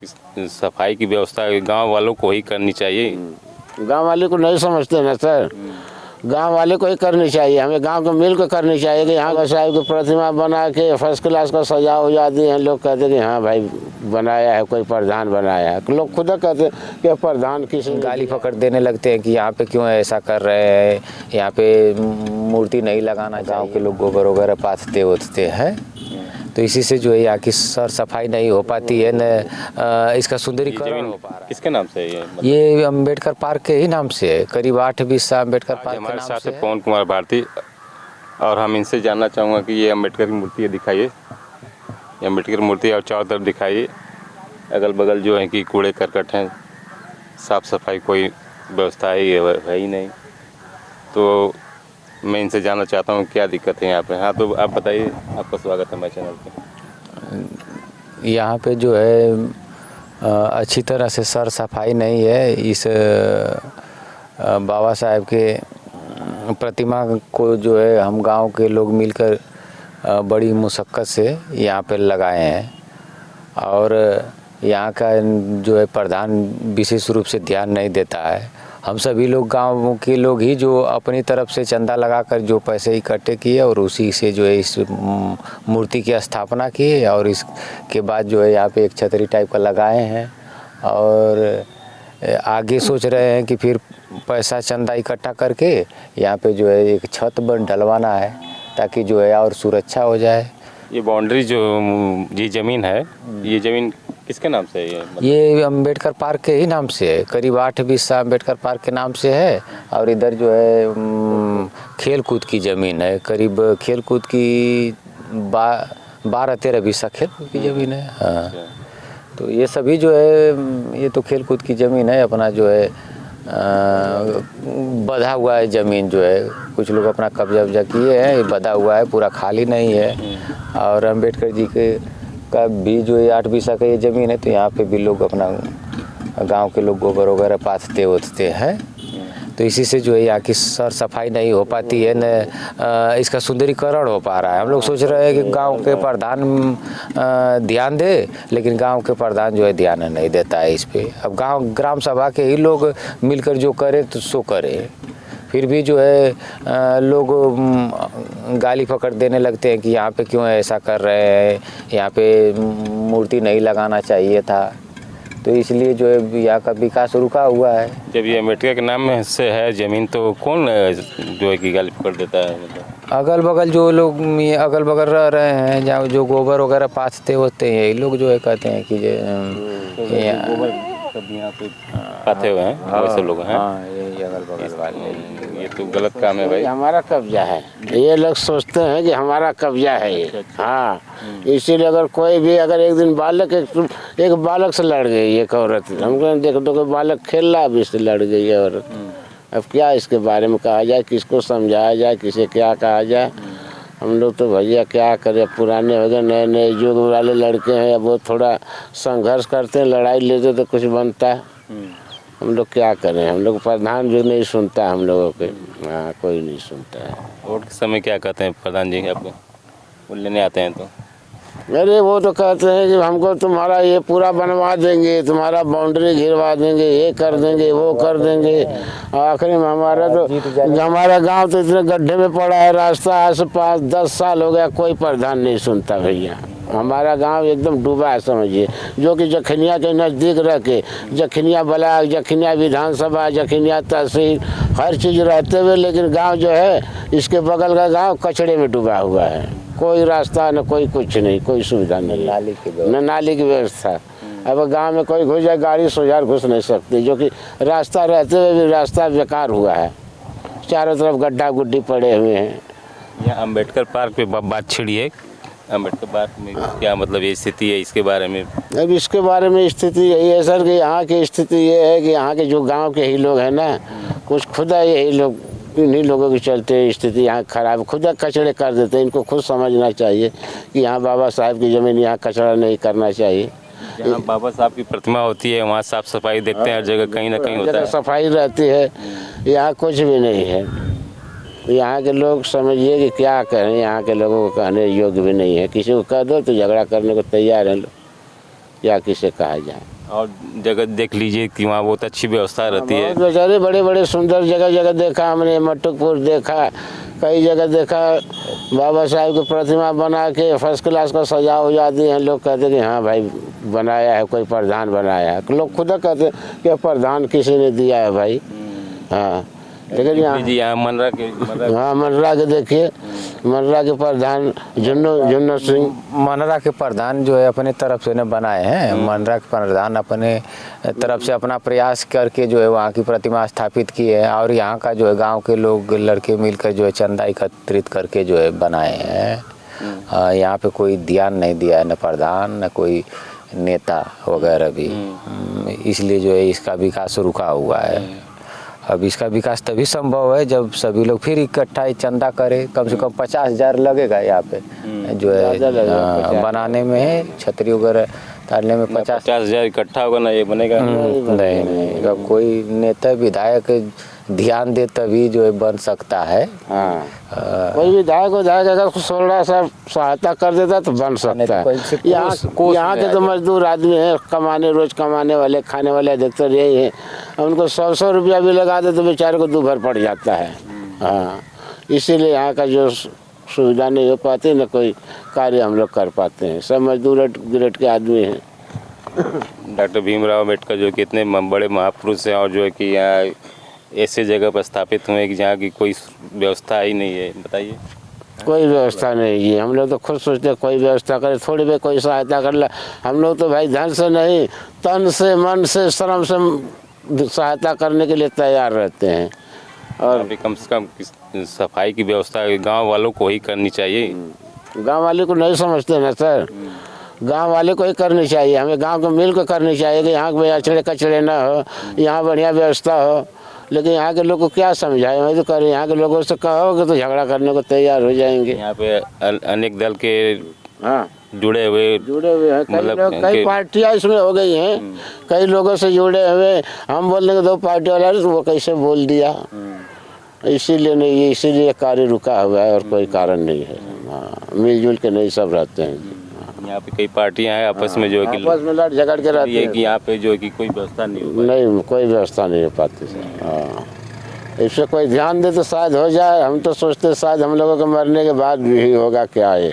सफाई की व्यवस्था गांव वालों को ही करनी चाहिए। गांव वाले को नहीं समझते ना सर, गांव वाले को ही करनी चाहिए। हमें गांव को मिल कर करनी चाहिए कि यहाँ का साहब की प्रतिमा बना के फर्स्ट क्लास का सजा हो जाती है। लोग कहते हैं कि हाँ भाई बनाया है, कोई प्रधान बनाया है। लोग खुद कहते हैं कि प्रधान किसी गाली पकड़ देने लगते हैं कि यहाँ पे क्यों ऐसा कर रहे हैं, यहाँ पे मूर्ति नहीं लगाना। गांव के लोग गोबर वगैरह पाथते उठते हैं, तो इसी से जो है यहाँ की सर सफाई नहीं हो पाती है न इसका सुंदरीकरण हो पा रहा है। किसके नाम से है ये अम्बेडकर पार्क के ही नाम से है, करीब 8-20 अम्बेडकर पार्क के हमारे नाम साथ से है पवन कुमार भारती, और हम इनसे जानना चाहूँगा कि ये अम्बेडकर की मूर्ति है, दिखाइए ये अम्बेडकर की मूर्ति और चारों तरफ दिखाइए। अगल बगल जो है कि कूड़े करकट हैं, साफ सफाई कोई व्यवस्था है ही नहीं। तो मैं इनसे जानना चाहता हूँ क्या दिक्कत है यहाँ पे। हाँ तो आप बताइए, आपका स्वागत है मेरे चैनल पे। यहाँ पे जो है अच्छी तरह से सर सफाई नहीं है। इस बाबा साहब के प्रतिमा को जो है हम गांव के लोग मिलकर बड़ी मुशक्क़त से यहाँ पे लगाए हैं, और यहाँ का जो है प्रधान विशेष रूप से ध्यान नहीं देता है। हम सभी लोग गांव के लोग ही जो अपनी तरफ से चंदा लगाकर जो पैसे इकट्ठे किए और उसी से जो है इस मूर्ति की स्थापना की, और इसके बाद जो है यहाँ पे एक छतरी टाइप का लगाए हैं, और आगे सोच रहे हैं कि फिर पैसा चंदा इकट्ठा करके यहाँ पे जो है एक छत बन डलवाना है, ताकि जो है और सुरक्षा हो जाए। ये बाउंड्री जो ये ज़मीन है, ये ज़मीन किसके नाम से है? ये अम्बेडकर पार्क के ही नाम से है, करीब 8-20 अम्बेडकर पार्क के नाम से है। और इधर जो है खेल कूद की ज़मीन है, करीब खेल कूद की 12-13 बीसा खेल कूद की ज़मीन है। हाँ, तो ये सभी जो है ये तो खेल कूद की ज़मीन है। अपना जो है बधा हुआ है ज़मीन, जो है कुछ लोग अपना कब्जा वब्जा किए हैं, ये बधा हुआ है, पूरा खाली नहीं है। और अम्बेडकर जी के का भी जो 8 बीसा का ये ज़मीन है, तो यहाँ पे भी लोग अपना गांव के लोग गोबर वगैरह पाथते उठते हैं, तो इसी से जो है यहाँ की सर सफाई नहीं हो पाती है न इसका सुंदरीकरण हो पा रहा है। हम लोग सोच रहे हैं कि गांव के प्रधान ध्यान दे, लेकिन गांव के प्रधान जो है ध्यान नहीं देता है इस पे। अब गांव ग्राम सभा के ही लोग मिलकर जो करे तो सो करे, फिर भी जो है लोग गाली पकड़ देने लगते हैं कि यहाँ पे क्यों ऐसा कर रहे हैं, यहाँ पे मूर्ति नहीं लगाना चाहिए था। तो इसलिए जो है यहाँ का विकास रुका हुआ है। जब ये अम्बेडकर के नाम में से है ज़मीन, तो कौन जो है कि गाली पकड़ देता है? मतलब अगल बगल जो लोग अगल बगल रह रहे हैं, जहाँ जो गोबर वगैरह पाथते होते हैं, ये लोग जो है कहते हैं कि यहाँ पे पाते हुए हैं वैसे लोग हैं। हाँ, ये अगल बगल वाले, ये तो गलत काम है भाई। हमारा कब्जा है, ये लोग सोचते हैं कि हमारा कब्जा है ये। हाँ, इसीलिए अगर कोई भी अगर एक दिन एक बालक से लड़ गई एक औरत, हमको देखो तो कोई बालक खेल रहा अभी से लड़ गई है औरत। अब क्या इसके बारे में कहा जाए, किसको समझाया जाए, किसे क्या कहा जाए। हम लोग तो भैया क्या करें, पुराने हो गए, नए नए युग वाले लड़के हैं, अब वो थोड़ा संघर्ष करते हैं, लड़ाई लेते तो कुछ बनता है। हम लोग क्या करें, हम लोग प्रधान भी नहीं सुनता हम लोगों के। हाँ, कोई नहीं सुनता है। वोट के समय क्या कहते हैं प्रधान जी आपको, वो लेने आते हैं तो? अरे वो तो कहते हैं कि हमको तुम्हारा ये पूरा बनवा देंगे, तुम्हारा बाउंड्री घिरवा देंगे, ये कर देंगे, वो कर देंगे। आखिरी में हमारा गांव तो इतने गड्ढे में पड़ा है, रास्ता आज से 5-10 साल हो गया, कोई प्रधान नहीं सुनता भैया। हमारा गांव एकदम डूबा है समझिए, जो कि जखनिया के नज़दीक रह के, जखनिया ब्लॉक, जखनिया विधानसभा, जखनिया तहसील, हर चीज़ रहते हुए, लेकिन गाँव जो है इसके बगल का गाँव कचड़े में डूबा हुआ है। कोई रास्ता न कोई कुछ नहीं, कोई सुविधा नहीं, न नाली की व्यवस्था। अब गांव में कोई घुस जाए, गाड़ी सोजार घुस नहीं सकती, जो कि रास्ता रहते हुए भी रास्ता बेकार हुआ है। चारों तरफ गड्ढा गुड्ढी पड़े हुए हैं। यहाँ अम्बेडकर पार्क पे बात छिड़ी है, अम्बेडकर पार्क में क्या मतलब ये स्थिति है, इसके बारे में? अब इसके बारे में स्थिति यही है सर कि यहाँ की स्थिति ये है कि यहाँ के जो गाँव के ही लोग हैं ना, कुछ खुदा यही लोग, इन्हीं लोगों के चलते स्थिति यहाँ खराब, खुद कचड़े कर देते हैं। इनको खुद समझना चाहिए कि यहाँ बाबा साहब की ज़मीन, यहाँ कचरा नहीं करना चाहिए। जहाँ बाबा साहब की प्रतिमा होती है वहाँ साफ सफाई देखते हैं, हर जगह कहीं ना कहीं होता है, सफाई रहती है। यहाँ कुछ भी नहीं है। यहाँ के लोग समझिए कि क्या करें, यहाँ के लोगों को कहने योग्य भी नहीं है। किसी को कह दो तो झगड़ा करने को तैयार है लोग। या किसे कहा जाए। और जगह देख लीजिए कि वहाँ बहुत अच्छी व्यवस्था रहती है। बहुत बेचारे बड़े बड़े सुंदर जगह जगह देखा हमने, मटकपुर देखा, कई जगह देखा, बाबा साहब की प्रतिमा बना के फर्स्ट क्लास का सजा हो जाती है। लोग कहते हैं कि हाँ भाई बनाया है, कोई प्रधान बनाया है। लोग खुद कहते हैं कि प्रधान किसी ने दिया है भाई। हाँ लेकिन यहाँ मनरा के हाँ मनरा के देखिए, मनरा के प्रधान जुन्नू सिंह मनरा के प्रधान जो है अपने तरफ से ने बनाए हैं। मनरा के प्रधान अपने तरफ से अपना प्रयास करके जो है वहाँ की प्रतिमा स्थापित की है, और यहाँ का जो है गांव के लोग लड़के मिलकर जो है चंदा एकत्रित करके जो है बनाए हैं। यहाँ पे कोई ध्यान नहीं दिया है, न प्रधान न कोई नेता वगैरह भी, इसलिए जो है इसका विकास रुका हुआ है। अब इसका विकास तभी संभव है जब सभी लोग फिर इकट्ठा चंदा करें। कम से कम 50,000 लगेगा यहाँ पे जो है बनाने में, छतरी वगैरह डालने में 50,000 इकट्ठा होगा ना ये बनेगा। नहीं, अगर कोई नेता विधायक ध्यान दे तभी जो है बन सकता है। हाँ कोई विधायक अगर थोड़ा सा सहायता कर देता तो बन सकता है। यहाँ के तो मजदूर आदमी हैं, कमाने रोज कमाने वाले, खाने वाले अधिकतर यही है। उनको 100 रुपया भी लगा दे तो बेचारे को दूभर पड़ जाता है। हाँ इसीलिए यहाँ का जो सुविधा नहीं हो पाती, न कोई कार्य हम लोग कर पाते हैं। सब मजदूर ग्रेड के आदमी हैं। डॉक्टर भीमराव अम्बेडकर जो कि इतने बड़े महापुरुष हैं, और जो है कि यहाँ ऐसे जगह पर स्थापित हुए कि जहाँ की कोई व्यवस्था ही नहीं है। बताइए। कोई व्यवस्था नहीं है। हम लोग तो खुद सोचते हैं कोई व्यवस्था करे, थोड़ी भी कोई सहायता कर ले। हम लोग तो भाई धन से नहीं, तन से, मन से, श्रम से सहायता करने के लिए तैयार रहते हैं। और अभी कम से कम सफाई की व्यवस्था गांव वालों को ही करनी चाहिए। गांव वाले को नहीं समझते ना सर, गांव वाले को ही करनी चाहिए। हमें गांव को मिल कर करनी चाहिए कि यहाँ पे अचड़े कचड़े ना हो, यहाँ बढ़िया व्यवस्था हो। लेकिन यहाँ के लोग को क्या समझाए, मैं तो कह रही यहाँ के लोगों से कहोगे तो झगड़ा करने को तैयार हो जाएंगे। यहाँ पे अनेक दल के हाँ जुड़े हुए हैं, मतलब कई पार्टियाँ इसमें हो गई हैं, कई लोगों से जुड़े हुए। हम बोल देंगे 2 पार्टी वाला तो वो कैसे बोल दिया, इसीलिए नहीं, इसीलिए कार्य रुका हुआ है और कोई कारण नहीं है। हाँ मिलजुल के नहीं सब रहते हैं। यहाँ पे कई पार्टियां हैं आपस में जो है कि आपस में लड़ झगड़ के रहती है कि यहाँ पे जो है कि कोई व्यवस्था नहीं हो नहीं, कोई व्यवस्था नहीं हो पाती सर। हाँ इस पर कोई ध्यान दे तो शायद हो जाए। हम तो सोचते शायद हम लोगों के मरने के बाद भी होगा क्या है।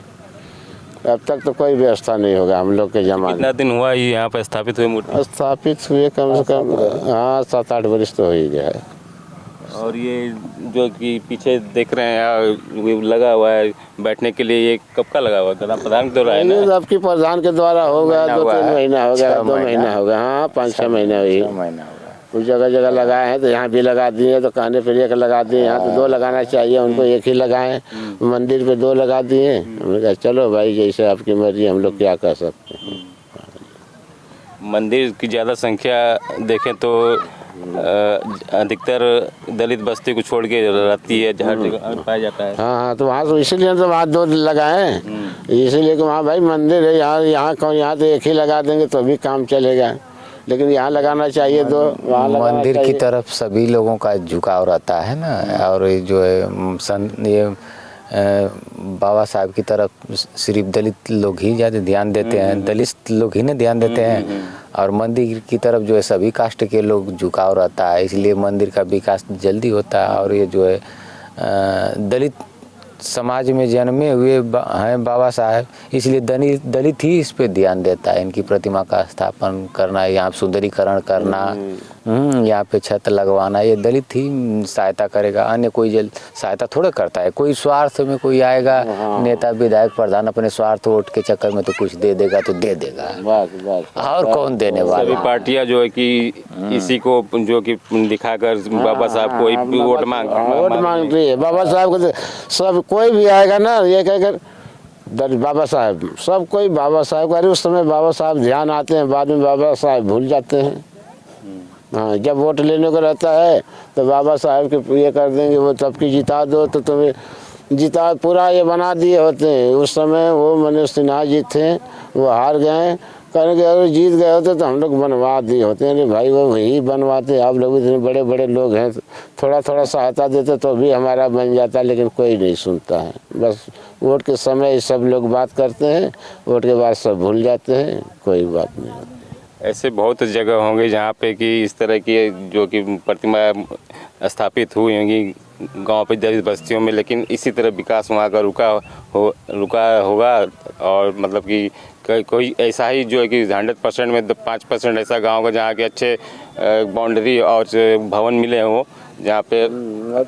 अब तक तो कोई व्यवस्था नहीं होगा हम लोग के जमाने। कितना दिन हुआ ये यहाँ पे स्थापित हुए मूर्ति? स्थापित हुए कम से कम हाँ 7-8 वर्ष तो हो ही गया है। और ये जो कि पीछे देख रहे हैं लगा हुआ है बैठने के लिए, ये कब का लगा हुआ है? प्रधान के द्वारा है ना? आपकी प्रधान के द्वारा हो गया, 2-3 महीना हो गया, 2 महीना हो गया। हाँ 5-6 महीना हुई। कुछ जगह जगह लगाए हैं तो यहाँ भी लगा दिए, तो कहने फिर 1 लगा दिए। यहाँ तो 2 लगाना चाहिए, उनको 1 ही लगाए। मंदिर पे 2 लगा दिए। हमने कहा चलो भाई जैसे आपकी मर्जी, हम लोग क्या कर सकते हैं। मंदिर की ज़्यादा संख्या देखें तो अधिकतर दलित बस्ती को छोड़ के रहती है, हर जगह पाया जाता है। हाँ तो वहाँ तो इसीलिए तो वहाँ 2 लगाए, इसीलिए कि वहाँ भाई मंदिर है। यहाँ तो 1 ही लगा देंगे तो भी काम चलेगा, लेकिन यहाँ लगाना चाहिए 2। मंदिर की तरफ सभी लोगों का झुकाव रहता है ना, और जो है ये बाबा साहब की तरफ सिर्फ दलित लोग ही ज़्यादा ध्यान देते हैं, दलित लोग ही ने ध्यान देते हैं। और मंदिर की तरफ जो है सभी कास्ट के लोग झुकाव रहता है, इसलिए मंदिर का विकास जल्दी होता है। और ये जो है दलित समाज में जन्मे हुए हैं बाबा साहब, इसलिए दलित ही इस पे ध्यान देता है। इनकी प्रतिमा का स्थापन करना, यहाँ सुंदरीकरण करना, यहाँ पे छत लगवाना, ये दलित ही सहायता करेगा। अन्य कोई सहायता थोड़ा करता है। कोई स्वार्थ में कोई आएगा, नेता विधायक प्रधान अपने स्वार्थ वोट के चक्कर में तो कुछ दे देगा तो दे देगा, और कौन देने वाला। सभी पार्टियां जो है कि इसी को जो कि दिखाकर बाबा साहब को वोट मांग रही है। बाबा साहब को सब कोई भी आएगा ना, ये कहकर बाबा साहब, सब कोई बाबा साहब का। उस समय बाबा साहब ध्यान आते हैं, बाद में बाबा साहब भूल जाते हैं। हाँ जब वोट लेने को रहता है तो बाबा साहब के ये कर देंगे, वो सबकी जिता दो तो तुम्हें जिता पूरा ये बना दिए होते हैं। उस समय वो मनोज सिन्हा जी थे, वो हार गए कहेंगे अरे जीत गए होते तो हम लोग बनवा दिए होते। अरे भाई वो वही बनवाते, आप लोग इतने बड़े बड़े लोग हैं, थोड़ा थोड़ा सहायता देते तो भी हमारा बन जाता, लेकिन कोई नहीं सुनता है। बस वोट के समय सब लोग बात करते हैं, वोट के बाद सब भूल जाते हैं, कोई बात नहीं होती। ऐसे बहुत जगह होंगे जहाँ पे कि इस तरह की जो कि प्रतिमा स्थापित हुई होंगी गांव पे जैसी बस्तियों में, लेकिन इसी तरह विकास वहाँ का रुका होगा। और मतलब कि कोई ऐसा ही जो है कि 100% में 5% ऐसा गांव का जहाँ के अच्छे बाउंड्री और भवन मिले हों, जहाँ पे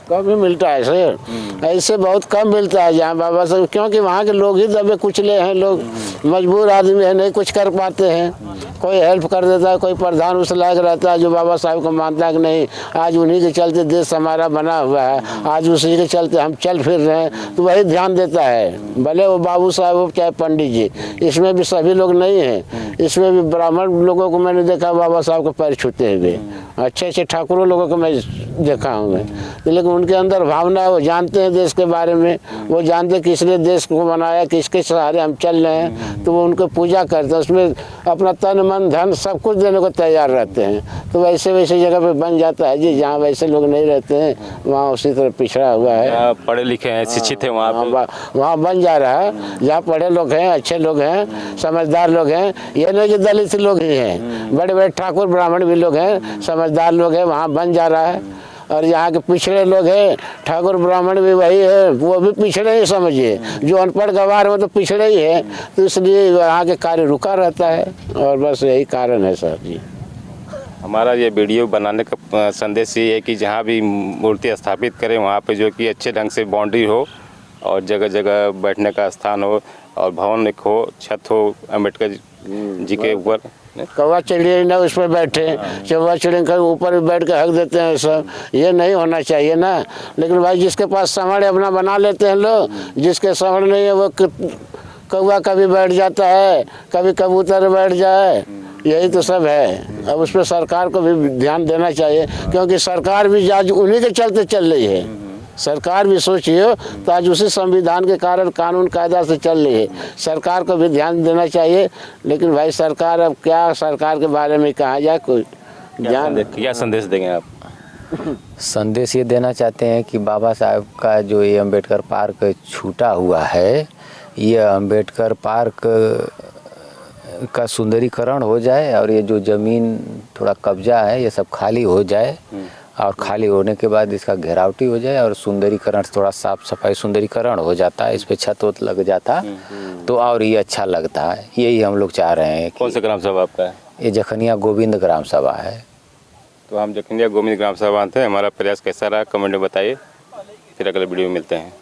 कम ही मिलता है सर, ऐसे बहुत कम मिलता है जहाँ बाबा साहब, क्योंकि वहाँ के लोग ही दबे कुचले हैं, लोग मजबूर आदमी है, नहीं कुछ कर पाते हैं। कोई हेल्प कर देता है, कोई प्रधान उस लायक रहता है जो बाबा साहब को मानता है कि नहीं आज उन्हीं के चलते देश हमारा बना हुआ है, आज उसी के चलते हम चल फिर रहे हैं, तो वही ध्यान देता है। भले वो बाबू साहब हो चाहे पंडित जी, इसमें भी सभी लोग नहीं हैं। इसमें भी ब्राह्मण लोगों को मैंने देखा बाबा साहब को पैर छूते हुए, अच्छे अच्छे ठाकुरों लोगों को मैं देखा हूँ मैं, लेकिन उनके अंदर भावना है, वो जानते हैं देश के बारे में, वो जानते हैं किसने देश को बनाया, किसके सहारे हम चल रहे हैं, तो वो उनको पूजा करते हैं, उसमें अपना तन मन धन सब कुछ देने को तैयार रहते हैं। तो वैसे वैसे जगह पे बन जाता है जी, जहाँ वैसे लोग नहीं रहते हैं वहाँ उसी तरह पिछड़ा हुआ है। पढ़े लिखे हैं, शिक्षित हैं, वहाँ बन जा रहा है। जहाँ पढ़े लोग हैं, अच्छे लोग हैं, समझदार लोग हैं, ये नहीं कि दलित लोग ही हैं, बड़े बड़े ठाकुर ब्राह्मण भी लोग हैं, समझदार लोग हैं, वहाँ बन जा रहा है। और यहाँ के पिछड़े लोग हैं, ठाकुर ब्राह्मण भी वही है, वो भी पिछड़े ही समझिए, जो अनपढ़ गंवार वो तो पिछड़े ही है, तो इसलिए यहाँ के कार्य रुका रहता है, और बस यही कारण है सर जी। हमारा ये वीडियो बनाने का संदेश ये है कि जहाँ भी मूर्ति स्थापित करें वहाँ पे जो कि अच्छे ढंग से बाउंड्री हो और जगह जगह बैठने का स्थान हो और भवन एक हो, छत हो, अम्बेडकर जी के ऊपर कौवा चिड़िया ना उस पर बैठे, चौवा चिड़िया के ऊपर भी बैठ के हक देते हैं सब, ये नहीं होना चाहिए ना। लेकिन भाई जिसके पास समड़ अपना बना लेते हैं लोग, जिसके समड़ नहीं है वो कौवा कभी बैठ जाता है, कभी कबूतर बैठ जाए, यही तो सब है। अब उस पर सरकार को भी ध्यान देना चाहिए, क्योंकि सरकार भी आज उन्हीं के चलते चल रही है। सरकार भी सोचिए तो आज उसी संविधान के कारण कानून कायदा से चल रही है, सरकार को भी ध्यान देना चाहिए। लेकिन भाई सरकार, अब क्या सरकार के बारे में कहा जाए, कोई ध्यान। क्या संदेश देंगे आप? संदेश ये देना चाहते हैं कि बाबा साहब का जो ये अम्बेडकर पार्क छूटा हुआ है, ये अम्बेडकर पार्क का सुंदरीकरण हो जाए और ये जो ज़मीन थोड़ा कब्जा है ये सब खाली हो जाए, और खाली होने के बाद इसका घेरावटी हो जाए और सुंदरीकरण, थोड़ा साफ सफाई सुंदरीकरण हो जाता है, इस पे छत वत लग जाता तो और ये अच्छा लगता है। यही हम लोग चाह रहे हैं। कौन सा ग्राम सभा आपका है? ये जखनिया गोविंद ग्राम सभा है। तो हम जखनिया गोविंद ग्राम सभा थे। हमारा प्रयास कैसा रहा कमेंट में बताइए, फिर अगले वीडियो में मिलते हैं।